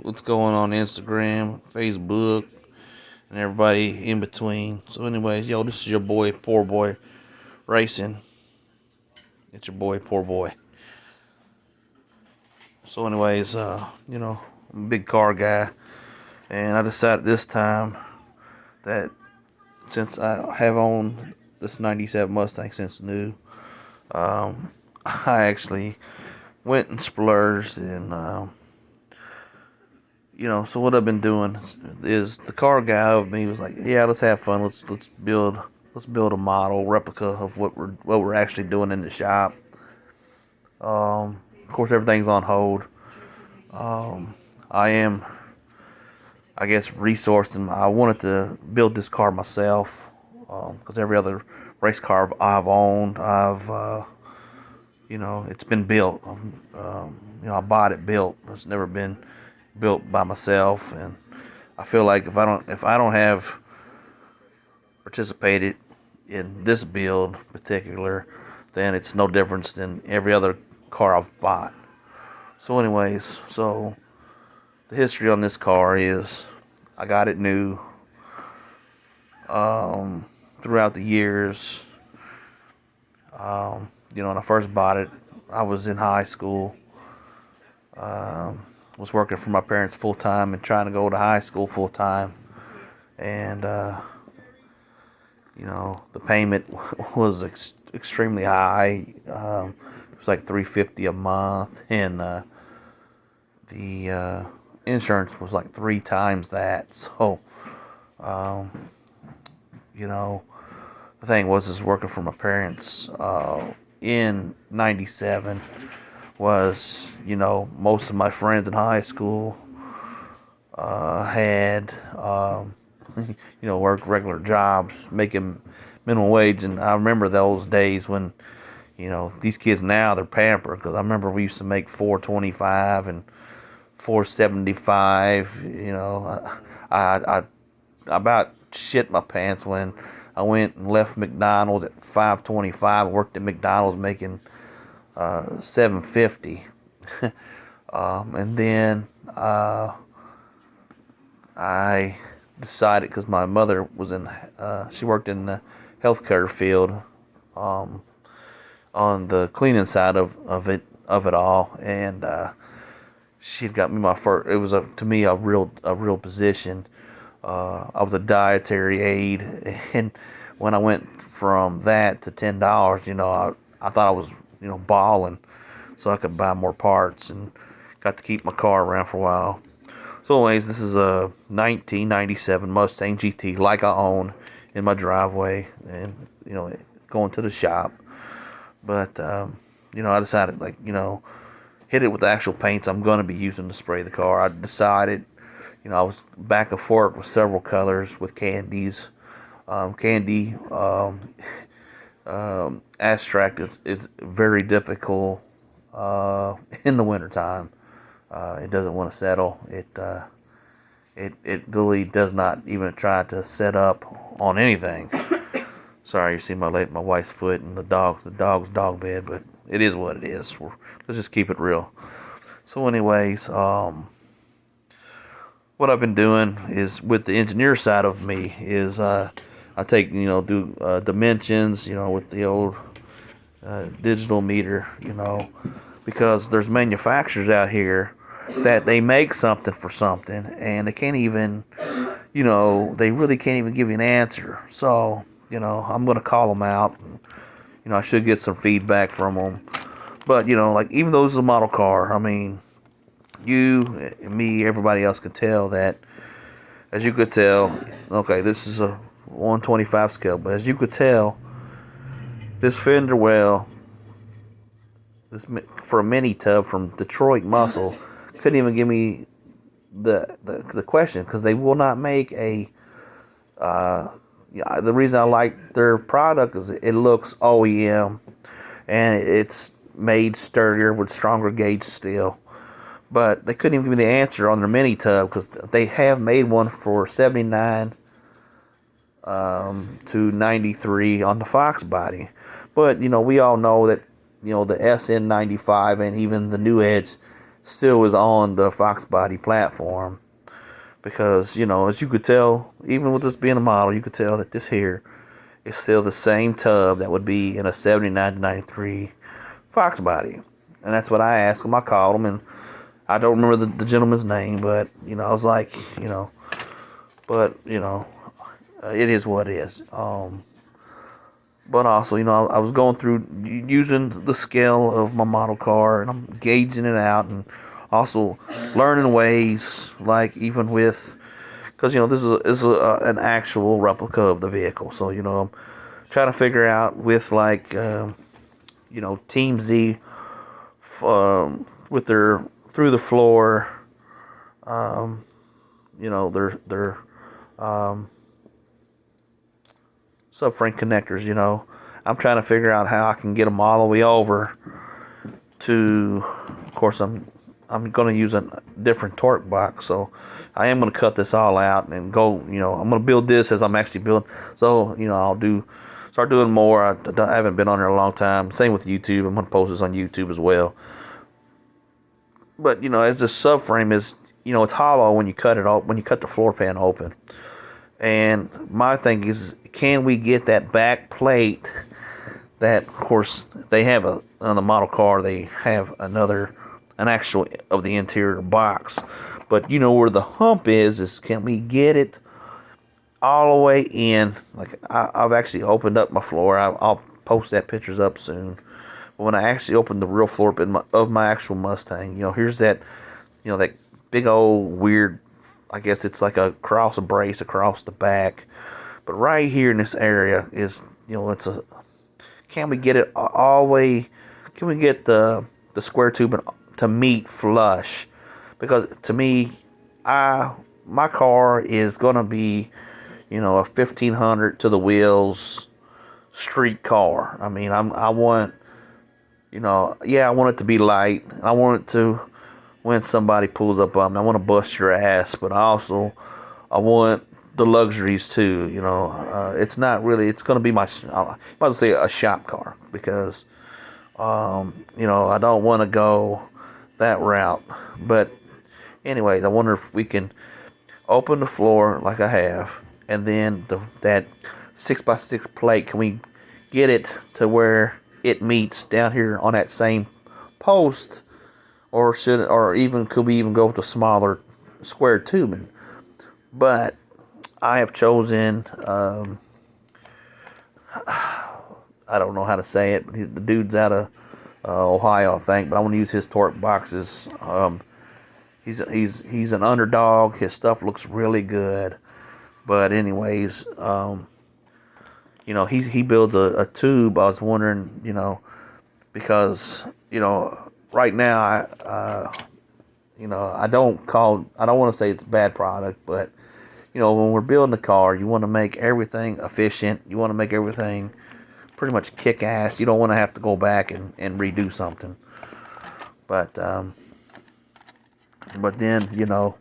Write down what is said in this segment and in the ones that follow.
what's going on Instagram, Facebook, and everybody in between. So, anyways, yo, this is your boy PoorBoy Racing. It's your boy PoorBoy. So, anyways, I'm a big car guy, and I decided this time that since I have owned this '97 Mustang since new, I actually went and splurged and. So what I've been doing is the car guy of me was like, yeah, let's have fun. Let's build a model replica of what we're actually doing in the shop. Of course, everything's on hold. I am, I guess, resourced, and I wanted to build this car myself because every other race car I've owned, it's been built. I bought it built. It's never been built by myself, and I feel like if I don't have participated in this build in particular, then it's no difference than every other car I've bought. So anyways, the history on this car is I got it new throughout the years. When I first bought it, I was in high school. Was working for my parents full time and trying to go to high school full time, and the payment was extremely high. It was like $350 a month, and the insurance was like 3 times that. So, the thing was working for my parents in '97. Was, most of my friends in high school had, worked regular jobs, making minimum wage. And I remember those days when, these kids now, they're pampered. Because I remember we used to make $4.25 and $4.75. I about shit my pants when I went and left McDonald's at $5.25 and worked at McDonald's making $7.50, and then I decided, because my mother was she worked in the healthcare field, on the cleaning side of it all, and she had got me my first. It was to me a real position. I was a dietary aide, and when I went from that to $10, I thought I was balling, so I could buy more parts and got to keep my car around for a while. So anyways, this is a 1997 Mustang GT like I own in my driveway, and going to the shop. But I decided, hit it with the actual paints I'm going to be using to spray the car. I decided, I was back and forth with several colors with candies. Candy abstract is very difficult in the wintertime. It doesn't want to settle. It really does not even try to set up on anything. Sorry, you see my wife's foot and the dog's dog bed, but it is what it is. Let's just keep it real. So anyways, what I've been doing is, with the engineer side of me, is I take, do dimensions, with the old digital meter, because there's manufacturers out here that they make something for something, and they can't even, they really can't even give you an answer. So, I'm going to call them out, and, I should get some feedback from them. But, even though this is a model car, I mean, you, me, everybody else can tell that, as you could tell, okay, this is a 125 scale, but as you could tell, this fender well, this for a mini tub from Detroit Muscle, couldn't even give me the question, because they will not make a the reason I like their product is it looks OEM, and it's made sturdier with stronger gauge steel. But they couldn't even give me the answer on their mini tub, because they have made one for 79 to 93 on the Fox body. But, we all know that, the Sn95 and even the new Edge still is on the Fox Body platform. Because, you know, as you could tell, even with this being a model, you could tell that this here is still the same tub that would be in a 79 to 93 Fox Body. And that's what I asked him. I called him, and I don't remember the gentleman's name, but, you know, I was like, you know, but, you know, it is what it is. But also, you know, I was going through using the scale of my model car, and I'm gauging it out, and also learning ways, like even with, because, you know, this is an actual replica of the vehicle. So, you know, I'm trying to figure out with, like, you know, Team Z, with their through the floor, you know, their subframe connectors. You know, I'm trying to figure out how I can get them all the way over to, of course, I'm going to use a different torque box, so I am going to cut this all out and go, you know, I'm going to build this as I'm actually building. So, you know, I'll start doing more. I haven't been on there a long time. Same with YouTube. I'm going to post this on YouTube as well. But, you know, as the subframe is, you know, it's hollow when you cut it off, when you cut the floor pan open. And my thing is, can we get that back plate that, of course, they have on the model car, they have an actual of the interior box. But, you know, where the hump is can we get it all the way in? Like, I've actually opened up my floor. I'll post that pictures up soon. But when I actually opened the real floor pan of my actual Mustang, you know, here's that, you know, that big old weird, I guess it's like a cross brace across the back. But right here in this area is, you know, can we get it all the way, can we get the square tube to meet flush? Because to me, my car is going to be, you know, a 1500 to the wheels street car. I mean, I want, you know, yeah, I want it to be light. I want it to, when somebody pulls up on me, I want to bust your ass, but I want the luxuries too. You know, it's not really, it's going to be I might say a shop car, because, you know, I don't want to go that route. But anyways, I wonder if we can open the floor like I have, and then that 6x6 plate, can we get it to where it meets down here on that same post, or could we even go with the smaller square tubing? But I have chosen, I don't know how to say it, but the dude's out of Ohio, I think, but I want to use his torque boxes. He's an underdog. His stuff looks really good. But anyways, you know, he builds a tube. I was wondering, you know, because, you know, right now, you know, I don't want to say it's a bad product, but, you know, when we're building a car, you want to make everything efficient. You want to make everything pretty much kick-ass. You don't want to have to go back and redo something. But then, you know,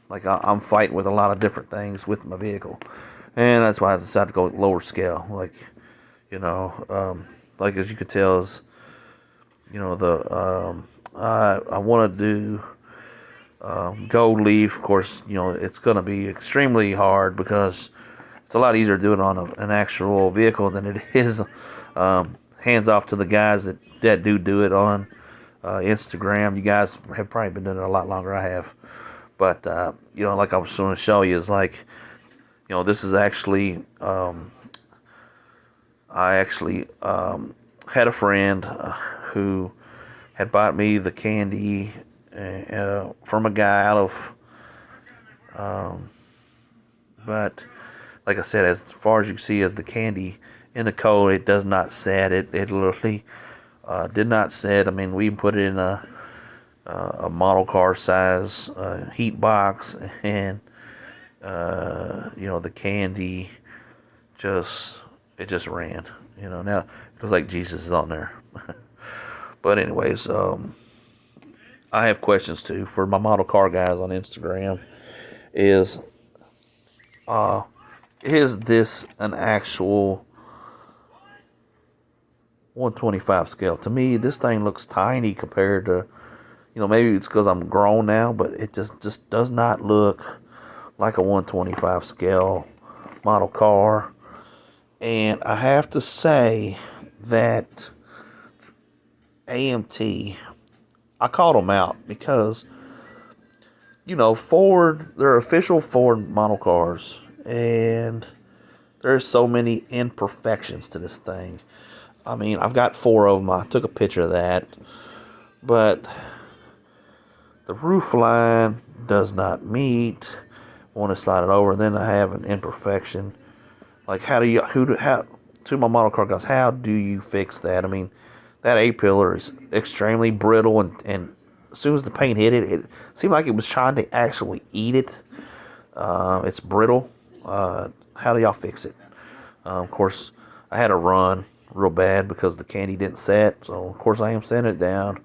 like I'm fighting with a lot of different things with my vehicle. And that's why I decided to go lower scale. Like, you know, like as you could tell, is, you know, I want to do gold leaf. Of course, you know, it's going to be extremely hard, because it's a lot easier to do it on an actual vehicle than it is hands off to the guys that do it on Instagram. You guys have probably been doing it a lot longer than I have. But, you know, like I was going to show you, is like, you know, this is actually, I actually had a friend who had bought me the candy from a guy out of, but like I said, as far as you can see, as the candy in the code, it does not set. It literally did not set. I mean, we put it in a model car size heat box, and you know, the candy just ran. You know, now it looks like Jesus is on there. But anyways, I have questions too for my model car guys on Instagram. Is this an actual 125 scale. To me, this thing looks tiny compared to, maybe it's because I'm grown now, but it just does not look like a 125 scale model car. And I have to say that AMT, I called them out because, Ford, they're official Ford model cars, and there's so many imperfections to this thing. I mean, I've got 4 of them. I took a picture of that. But the roof line does not meet. I want to slide it over. Then I have an imperfection. Like, to my model car guys, how do you fix that? I mean, that A-pillar is extremely brittle, and as soon as the paint hit it, it seemed like it was trying to actually eat it. It's brittle. How do y'all fix it? Of course, I had to run real bad because the candy didn't set. So, of course, I am sanding it down.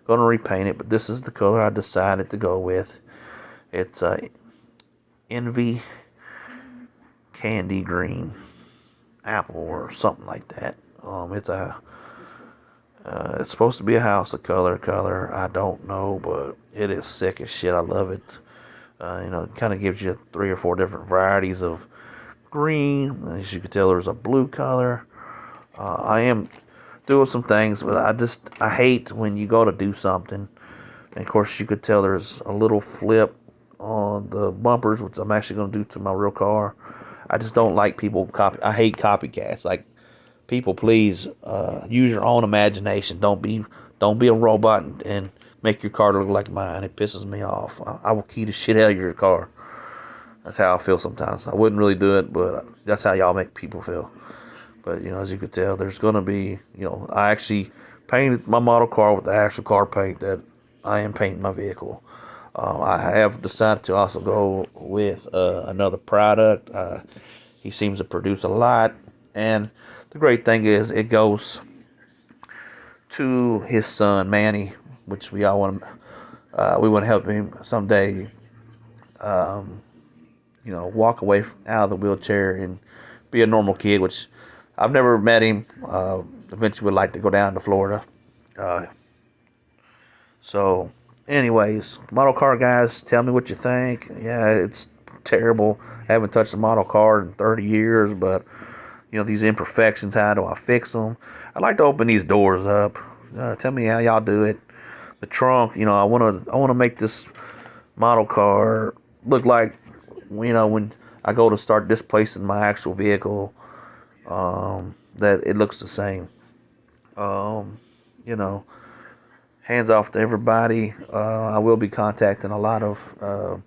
Going to repaint it, but this is the color I decided to go with. It's Envy Candy Green Apple or something like that. It's supposed to be a house of color. I don't know, but it is sick as shit. I love it. It kind of gives you 3 or 4 different varieties of green. As you can tell, there's a blue color. I am doing some things, but I hate when you go to do something. And of course, you could tell there's a little flip on the bumpers, which I'm actually going to do to my real car. I just don't like people I hate copycats. Like, people, please use your own imagination. Don't be a robot and make your car look like mine. It pisses me off. I will key the shit out of your car. That's how I feel sometimes. I wouldn't really do it, but that's how y'all make people feel. But, as you could tell, there's going to be, I actually painted my model car with the actual car paint that I am painting my vehicle. I have decided to also go with another product. He seems to produce a lot. And the great thing is it goes to his son, Manny, which we want to help him someday, walk away out of the wheelchair and be a normal kid, which I've never met him. Eventually would like to go down to Florida. So, anyways, model car guys, tell me what you think. Yeah, it's terrible. I haven't touched a model car in 30 years, but, these imperfections, how do I fix them? I'd like to open these doors up. Tell me how y'all do it. The trunk, I want to make this model car look like, when I go to start displacing my actual vehicle, that it looks the same. Hands off to everybody. I will be contacting a lot of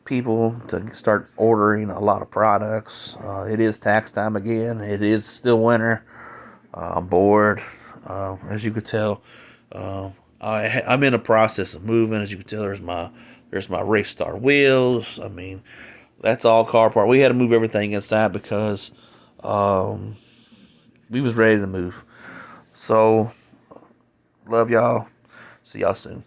people to start ordering a lot of products. It is tax time again. It is still winter. I'm bored. As you could tell, I'm in a process of moving. As you can tell, there's my race star wheels. I mean, that's all car part. We had to move everything inside because we was ready to move. So, love y'all. See y'all soon.